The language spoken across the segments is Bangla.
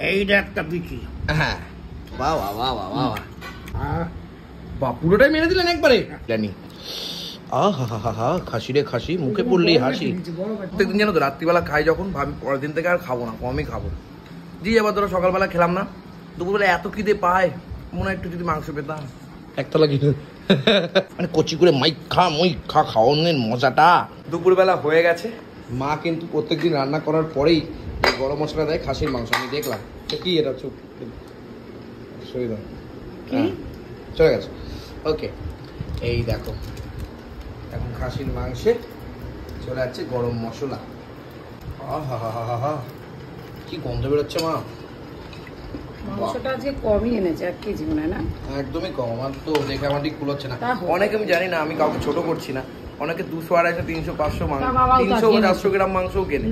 এইটা একটা বিচি। হ্যাঁ, বাহ বাহ বাহ বাহ বাহ বাহ, পুরোটাই মেরে দিলেন একবারে। জানি আহা খাসি রে খাসি, মুখে পড়লেই হাসি। প্রত্যেকদিন জানো তো রাত্রিবেলা খাই যখন, ভাবি পরের দিন থেকে আর খাবো না, কমই খাবো। জি, এবার ধরো সকালবেলা খেলাম না, দুপুরবেলা এত খিদে পায়, মনে হয় একটু যদি মাংস পেতাম। একতলা কি মানে কচি করে মাইক খা মই খা, খাওয়ানোর মজাটা। দুপুরবেলা হয়ে গেছে, মা কিন্তু প্রত্যেকদিন রান্না করার পরেই গরম মশলা দেয় খাসির মাংস। আমি দেখলাম কি এটা চুপ চলে গেছে। ওকে, এই দেখো এখন খাসির মাংসে চলে যাচ্ছে গরম মশলা। কি গন্ধ বেরোচ্ছে মা। মাংসটা আজকে কমই এনেছে, 1 কেজি মনে হয় না? একদমই কম, আমার তো দেখে আমার ঠিক কুলোচ্ছে না। অনেকে আমি জানি না, আমি কাউকে ছোট করছি না, অনেকে 200, 250, 300, 500 মাংস, 300, 400 গ্রাম মাংসও কেনে।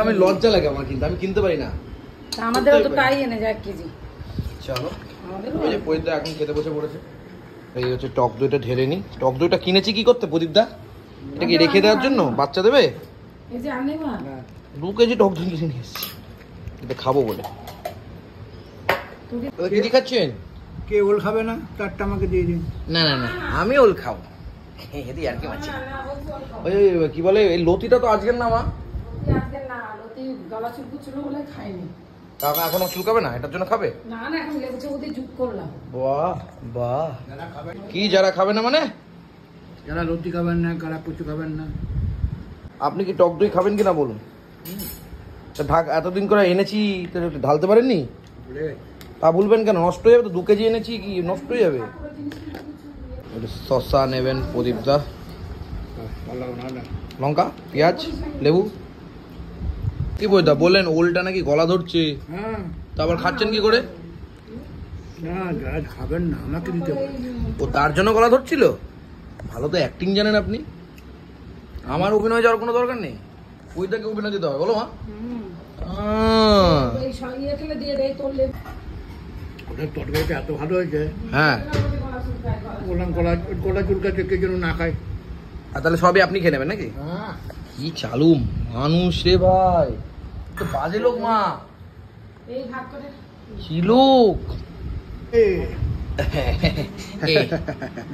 আমি লজ্জা লাগে আমার, কিন্তু আমি কিনতে পারি না। আমাদেরও তো তাই এনেছে 1 কেজি। চলো, ওই যে প্রদীপদা এখন খেতে বসে পড়েছে। এই হচ্ছে টক দইটা ঢেলে নি। টক দইটা কিনেছি কি করতে প্রদীপদা? এটা কি রেখে দেওয়ার জন্য, বাচ্চা দেবে? এই যে আনলে মা 2 কেজি টক দই কিনে নিয়ে এসেছি, এটা খাবো বলে। কি খাচ্ছেন? কে ওল খাবে না তারটা আমাকে দিয়ে দিন। না না না, আমি ওল খাবো। এদি আর কি মাছি। ওই কি বলে, এই লতিটা তো আজকের না মা? আজকে না, লতি গলা চুলকুছিল বলে খাইনি। কাকা এখনো চুলকাবে না, এটার জন্য খাবে? না না, এখন লেবু চেবু দিয়ে জুক করলাম। বাহ বাহ, কি যারা খাবে না মানে? যারা লতি খাবেন না, যারা কচু খাবেন না। আপনি কি টক দই খাবেন কিনা বলুন? ঢাক এতদিন করে এনেছি, ঢালতে পারেননি? তা বলবেন কেন? নষ্ট হয়ে যাবে তো, 2 কেজি এনেছি, কি নষ্ট হয়ে যাবে? শসা নেবেন প্রদীপদা, লঙ্কা, পেঁয়াজ, লেবু। কি বইদা বললেন ওলটা নাকি গলা ধরছে? হ্যাঁ, তারপর খাচ্ছেন কি করে? না যারা খাবেন না আমাকে দিতে হবে। ও তার জন্য গলা ধরছিল? ভালো তো অ্যাক্টিং জানেন আপনি। আমার অভিনয় যাওয়ার কোনো দরকার নেই, ওইটাকে অভিনয় দিতে হবে। বলো মা। এই সরিয়ে ফেলে দিয়ে দেই তোর লেবু। ওদের তরকারিটা এত ভালো হয়েছে, হ্যাঁ, বললাম গলা চুলকাচ্ছে, কে যেন না খায়। আর তাহলে সবই আপনি খেয়ে নেবেন নাকি? কি চালু মানুষ রে ভাই, তো বাজে লোক মা। এই ভাগ করে কি লোক।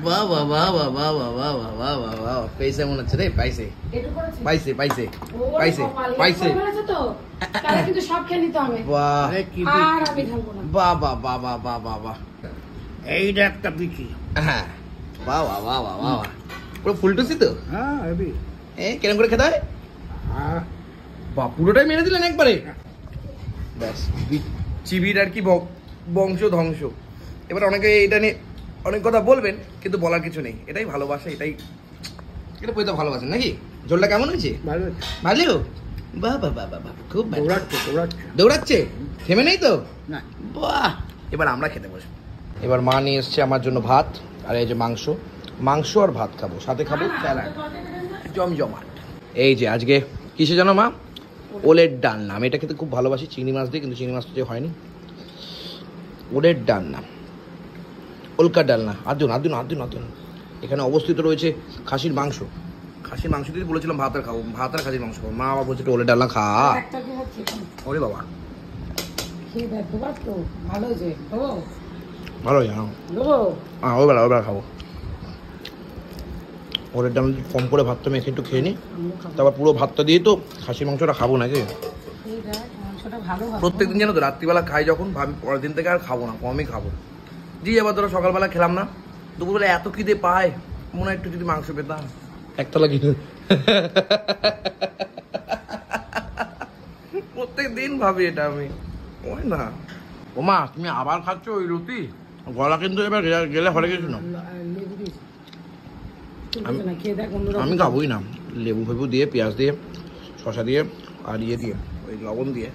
বাহ বাহ বাহ বাহ বাহ বাহ বাহ বাহ বাহ বাহ বাহ, পয়সা মনে হচ্ছে রে, পাইছে একটু করেছে। পাইছে পাইছে পাইছে পাইছে। তো তাহলে কিন্তু সব খেয়ে নিতে হবে। বাহ, আর আমি ঢালবো না। বাহ বাহ বাহ বাহ বাহ বাহ বাহ। এইটা একটা বিচি। হ্যাঁ, বাহ বাহ বাহ বাহ বাহ বাহ, পুরো ফুলটুসি তো। হ্যাঁ হেবি। কেরম করে খেতে হয়? বাহ, পুরোটাই মেরে দিলেন একবারে। ব্যাস, চিবির আর কি বংশ ধ্বংস। এবার অনেকে এটা নিয়ে অনেক কথা বলবেন, কিন্তু বলার কিছু নেই। এটাই ভালোবাসা, এটাই এটা পয়সা ভালোবাসেন নাকি? ঝোলটা কেমন হয়েছে? ভালো ভালো। বাহ বাহ বাহ বাহ, খুব ভালো। দৌড়াচ্ছে দৌড়াচ্ছে দৌড়াচ্ছে, থেমে নেই তো? না। বাহ, এবার আমরা খেতে বসবো। এবার মা নিয়ে এসছে আমার জন্য ভাত, আর এই যে মাংস। মাংস আর ভাত খাবো, সাথে খাবো স্যালাড, জমজমাট। এই যে আজকে কিসে জানো মা? ওলের ডালনা। আমি এটা খেতে খুব ভালোবাসি, চিংড়ি মাছ দিয়ে, কিন্তু চিংড়ি মাছ দিয়ে হয়নি। ওলের ডালনা, ওলকার ডালনা। আর দিন এখানে অবস্থিত রয়েছে খাসির মাংস। খাসির মাংস দিয়ে বলেছিলাম ভাত আর খাবো, ভাত আর খাসির মাংস খাবো। মা আবার বলছে ওলের ডালনা খা। ওরে বাবা, খেয়ে দেখ তো, ভালো হয়েছে। ভালো জানো। হ্যাঁ, ওইবেলা খাবো। ওলের ডাল কম করে ভাতটা মেখে একটু খেয়ে নিই, তারপর পুরো ভাতটা দিয়ে তো খাসির মাংসটা খাবো নাকি। প্রত্যেকদিন জানো তো রাত্রিবেলা খাই যখন, ভাবি পরের দিন থেকে আর খাবো না, কমই খাবো। জি, এবার ধরো সকালবেলা খেলাম না, দুপুরবেলা এত খিদে পায়, মনে হয় একটু যদি মাংস পেতাম। একতলা কি প্রত্যেক দিন ভাবি এটা আমি। ওই না ও মা, তুমি আবার খাচ্ছ ওই রুটি? গলা কিন্তু এবার গেলে হরে গেছিল। আমি খাবোই না, লেবু ফেবু দিয়ে, পেঁয়াজ দিয়ে, শসা দিয়ে, আর ইয়ে দিয়ে, ওই লবণ দিয়ে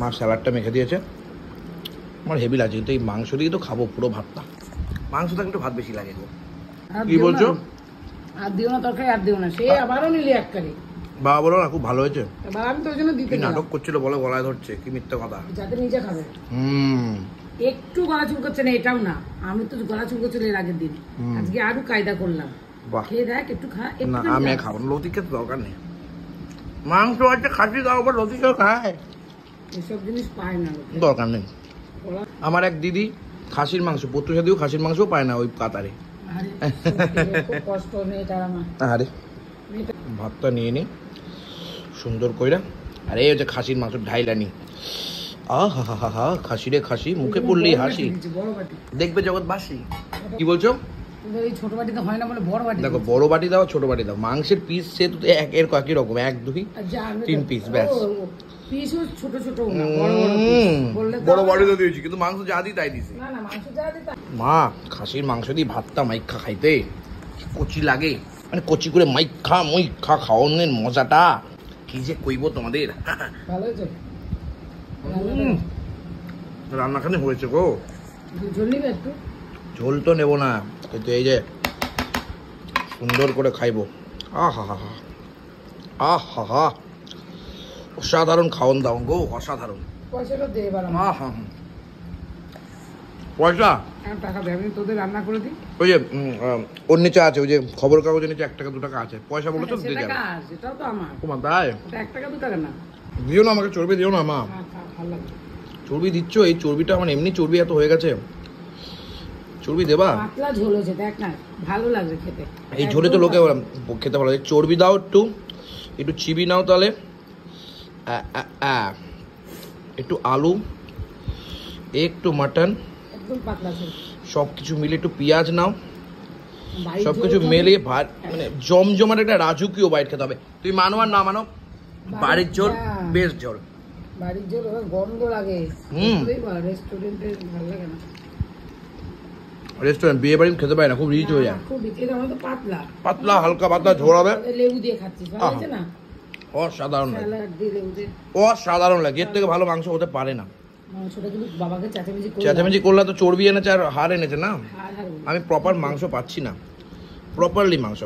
মা স্যালাডটা মেখে দিয়েছে। আমার হেভি লাগছে, কিন্তু এই মাংস দিয়ে তো খাবো পুরো ভাতটা। মাংস থাকলে একটু ভাত বেশি লাগে গো। কি বলছো? আর দিও না তরকারি, আর দিও না, সে আবারও নিলি এক কারি। বাবা বলো না, খুব ভালো হয়েছে। আমি তো ওই জন্য দিতে নাটক করছিল, বলে গলায় ধরছে, কি মিথ্যা কথা। যাতে নিজে খাবে। একটু গলা চুল করছে না, এটাও না। আমি তো গলা চুল করছিল এর আগের দিন, আজকে আরো কায়দা করলাম। খেয়ে দেখ, একটু খা। না, আমি খাবো না, লতি খেতে দরকার নেই। মাংস আছে, খাসি দাও, আবার লতি কেউ খায়? এসব জিনিস পায় না লোকে। দরকার নেই। আমার এক দিদি খাসির মাংস, প্রত্যুষা দিয়েও খাসির মাংস পায় না ওই কাতারে। আরে, সত্যি খুব কষ্ট মেয়েটার আমার। আরে মেয়েটা ভাতটা নিয়ে নি সুন্দর কইরা। আরে এই হচ্ছে খাসির মাংস ঢাইলানি। আহা হা হা হা, খাসি রে খাসি, মুখে পড়লেই হাসি। বড় বাটি। দেখবে জগৎবাসী। কি বলছো? তোদের এই ছোট বাটিতে হয় না বলে বড় বাটি। দেখো বড় বাটি দাও ছোট বাটি দাও, মাংসের পিস সে তো এর একই রকম, 1 2 3 পিস ব্যাস। পিসও ছোট ছোট না, বড় বড় পিস। বললে তো বড় বাটিতে দিয়েছি, কিন্তু মাংস যা দিই তাই দিছি। না না, মাংস যা দিতা। মা খাসির মাংস দিয়ে ভাতটা মাইখা খাইতে কি কচি লাগে, মানে কচি করে মাইখা খাওয়ানোর মজাটা কি যে কইব তোমাদের। ভালো হয়েছে। রান্নাখানে হয়েছে গো। ঝোল নিবে একটু? ঝোল তো নেবো না, কিন্তু এই যে সুন্দর করে খাইবো। আহা হা হা, আহা হা, অসাধারণ খাওয়ান দাওন গো, অসাধারণ। পয়সাটা দে এবার। আহা, পয়সা টাকা দে, আমি তোদের রান্না করে দিই। ওই যে ওর নিচে আছে, ওই যে খবর কাগজের নিচে 1 টাকা 2 টাকা আছে, পয়সা বলে তো দিয়ে যাবে। সেটাও তো আমার। তোমার তাই? ওটা 1 টাকা 2 টাকা না। দিও না আমাকে, চর্বি দিও না মা। ভালো লাগে। চর্বি দিচ্ছ, এই চর্বিটা আমার এমনি চর্বি এত হয়ে গেছে, চর্বি দেবা? পাতলা ঝোল হয়েছে, দেখ না, ভালো লাগছে খেতে। এই ঝোলে তো লোকে খেতে ভালো লাগে। চর্বি দাও, একটু চিবি নাও তাহলে, একটু আলু, একটু মাটন, একদম পাতলা ঝোল। সবকিছু মিলে একটু পেঁয়াজ নাও, বাড়ির সবকিছু ঝোল মেলে ভাত, মানে জমজমাট একটা রাজকীয় বাইট খেতে হবে। তুই মানো আর না মানো, বাড়ির ঝোল বেস্ট ঝোল। বাড়ির ঝোল ওর গন্ধ লাগে। রেস্টুরেন্টে ভালো লাগে না। রেস্টুরেন্ট বিয়ে বাড়ি খেতে পারে না, খুব রিচ হয়ে যায়। খুব বিকেলে আমার তো পাতলা পাতলা হালকা পাতলা ঝোল হবে, লেবু দিয়ে খাচ্ছিস, ভালো হয়েছে না? অসাধারণ লাগে, স্যালাড দিয়ে লেবু দিয়ে। অসাধারণ লাগে। এর থেকে ভালো মাংস হতে পারে না। মাংসটা কিন্তু বাবাকে চেঁচামেচি করে চেঁচামেচি করলে তো চর্বি এনেছে আর হাড় এনেছে না। হাড় আমি প্রপার মাংস পাচ্ছি না, প্রপারলি মাংস।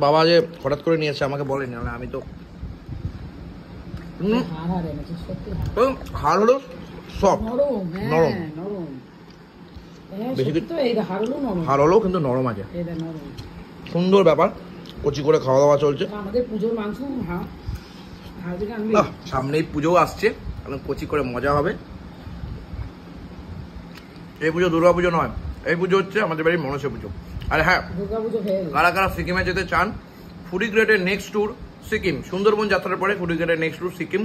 বাবা যে হঠাৎ করে নিয়ে এসে আমাকে বলেনি, আমি তো হাড় এনেছে, সত্যি হাড় হলো সফট, নরম। নরম। নরম। হ্যাঁ, বেশি সত্যি তো, এই হাড় হলো নরম। হাড় হলেও কিন্তু নরম আছে, এটা নরম। সুন্দর ব্যাপার। কচি করে খাওয়া দাওয়া চলছে। আমাদের পুজোর মাংস, হ্যাঁ, হাড়দিকে আনবি। সামনেই পুজো আসছে, কচি করে মজা হবে। এই পুজো দুর্গা পুজো নয়, এই পুজো হচ্ছে আমাদের বাড়ির মনসা পুজো। আর হ্যাঁ, দুর্গা পুজো ফেল। কারা কারা সিকিমে যেতে চান, ফুডিগ্রেডের নেক্সট ট্যুর সিকিম, সুন্দরবন যাত্রার পরে ফুডিগ্রেডের নেক্সট ট্যুর সিকিম।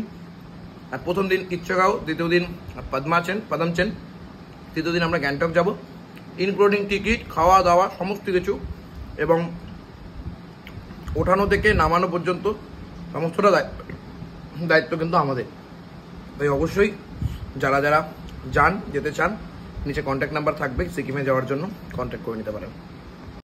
আর প্রথম দিন ইচ্ছাগাঁও, দ্বিতীয় দিন পদমচেন, তৃতীয় দিন আমরা গ্যাংটক যাব, ইনক্লুডিং টিকিট, খাওয়া দাওয়া, সমস্ত কিছু, এবং ওঠানো থেকে নামানো পর্যন্ত সমস্তটা দায়িত্ব কিন্তু আমাদের। তাই অবশ্যই যারা যারা যেতে চান, নিচে কন্ট্যাক্ট নাম্বার থাকবে, সিকিমে যাওয়ার জন্য কন্ট্যাক্ট করে নিতে পারেন।